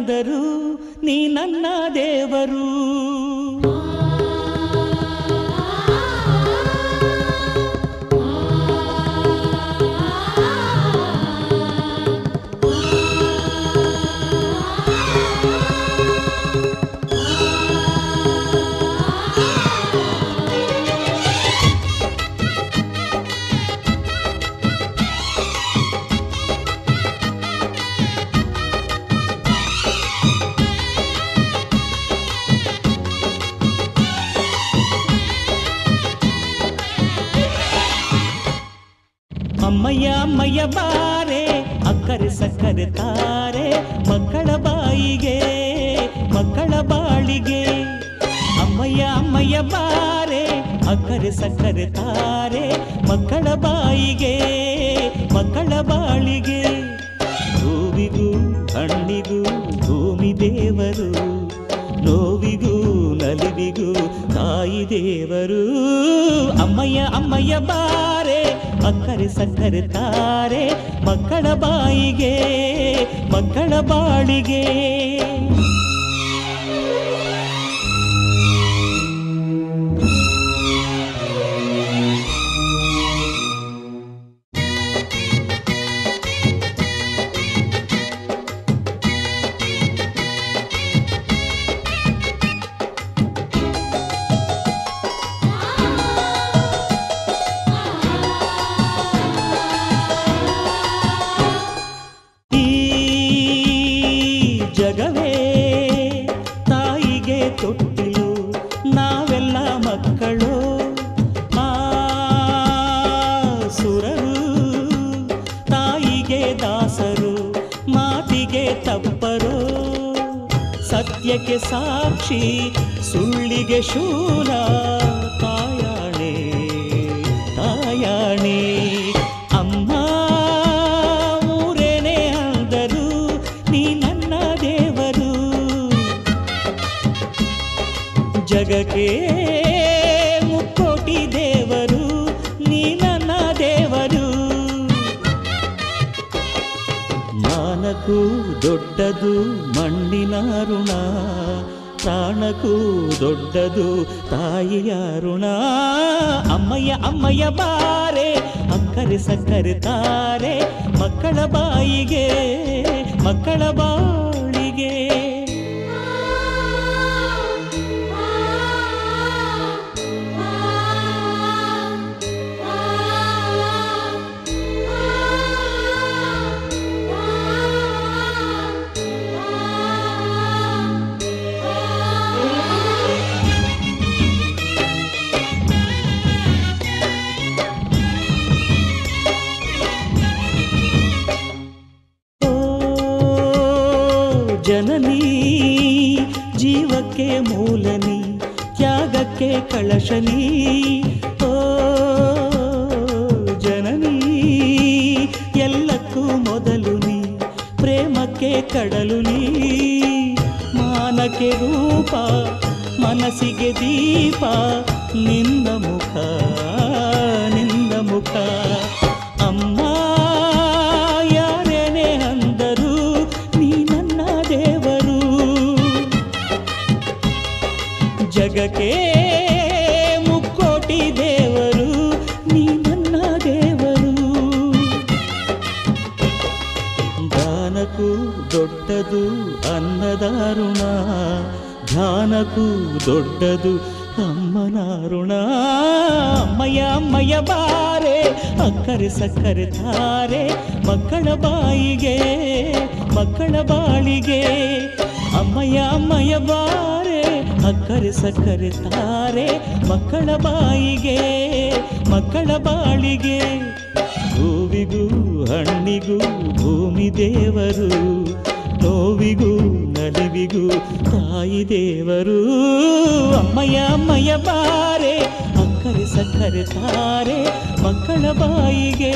ಅಂದರು ನೀ ನನ್ನ ದೇವರು. ಅಮ್ಮಯ್ಯ ಅಮ್ಮಯ್ಯ ಬಾರೆ ಅಕ್ಕರೆ ಸಕ್ಕರೆ ತಾರೆ ಮಕ್ಕಳ ಬಾಯಿಗೆ ಮಕ್ಕಳ ಬಾಳಿಗೆ. ಅಮ್ಮಯ್ಯ ಅಮ್ಮಯ್ಯ ಬಾರೆ ಅಕ್ಕರೆ ಸಕ್ಕರೆ ತಾರೆ ಮಕ್ಕಳ ಬಾಯಿಗೆ ಮಕ್ಕಳ ಬಾಳಿಗೆ. ಹೂವಿಗೂ ಹಣ್ಣಿಗೂ ಭೂಮಿ ದೇವರು, ನೋವಿಗೂ ನಲಿವಿಗೂ ತಾಯಿ ದೇವರು. ಅಮ್ಮಯ್ಯ ಅಮ್ಮಯ್ಯ ಬಾರೆ ಅಕ್ಕರೆ ಸಕ್ಕರೆ ತಾರೆ ಮಕ್ಕಳ ಬಾಯಿಗೆ ಮಕ್ಕಳ ಬಾಳಿಗೆ. ಜಗವೇ ತಾಯಿಗೆ ತೊಟ್ಟಿಲು, ನಾವೆಲ್ಲ ಮಕ್ಕಳು. ಆ ಸುರರು ತಾಯಿಗೆ ದಾಸರು, ಮಾತಿಗೆ ತಪ್ಪರು. ಸತ್ಯಕ್ಕೆ ಸಾಕ್ಷಿ ಸುಳ್ಳಿಗೆ ಶೂಲ, ತಾಯಾಣೆ ತಾಯಾಣೆ. ಅಮ್ಮ ಊರೇನೆ ಅಂದರು ನೀ ನನ್ನ ದೇವರು. ಜಗಕ್ಕೆ ಮುಕ್ಕೋಟಿ ದೇವರು ನೀ ನನ್ನ ದೇವರು. ಮಾನಕ್ಕೂ ದೊಡ್ಡದು ಮಣ್ಣಿನ ಋಣ, ಪ್ರಾಣಕ್ಕೂ ದೊಡ್ಡದು ತಾಯಿಯ ಋಣ. ಅಮ್ಮಯ್ಯ ಅಮ್ಮಯ್ಯ ಬಾರೆ ಅಕ್ಕರೆ ಸಕ್ಕರೆ ತಾರೆ ಮಕ್ಕಳ ಬಾಯಿಗೆ ಮಕ್ಕಳ ಬಾಳಿಗೆ. ಜನನಿ ಜೀವಕ್ಕೆ ಮೂಲನಿ, ತ್ಯಾಗಕ್ಕೆ ಕಳಶನಿ. ಓ ಜನನಿ ಎಲ್ಲಕ್ಕೂ ಮೊದಲು ನೀ, ಪ್ರೇಮಕ್ಕೆ ಕಡಲು ನೀ. ಮಾನಕ್ಕೆ ರೂಪ ಮನಸ್ಸಿಗೆ ದೀಪ, ನಿನ್ನ ಮುಖ ನಿನ್ನ ಮುಖ. ಅಮ್ಮ ಯಾರೇನೇ ಅಂದರು ನೀ ನನ್ನ ದೇವರು. ಜಗಕ್ಕೆ ಮುಕ್ಕೋಟಿ ದೇವರು ನೀ ನನ್ನ ದೇವರು. ದಾನಕ್ಕೂ ದೊಡ್ಡದು ಅನ್ನದ ಋಣ, ಧ್ಯಾನಕ್ಕೂ ದೊಡ್ಡದು ಅಮ್ಮನ ಋಣ. ಅಮ್ಮಯ್ಯ ಅಮ್ಮಯ್ಯ ಬಾರೆ ಅಕ್ಕರೆ ಸಕ್ಕರೆ ತಾರೆ ಮಕ್ಕಳ ಬಾಯಿಗೆ ಮಕ್ಕಳ ಬಾಳಿಗೆ. ಅಮ್ಮಯ್ಯ ಅಮ್ಮಯ್ಯ ಬಾರೆ ಅಕ್ಕರೆ ಸಕ್ಕರೆ ತಾರೆ ಮಕ್ಕಳ ಬಾಯಿಗೆ ಮಕ್ಕಳ ಬಾಳಿಗೆ. ಹೂವಿಗೂ ಹಣ್ಣಿಗೂ ಭೂಮಿ ದೇವರು, ನೋವಿಗೂ ನಲಿವಿಗೂ ತಾಯಿ ದೇವರು. ಅಮ್ಮಯ್ಯ ಅಮ್ಮಯ್ಯ ಬಾರೆ ಅಕ್ಕರೆ ಸಕ್ಕರೆ ತಾರೆ ಮಕ್ಕಳ ಬಾಯಿಗೆ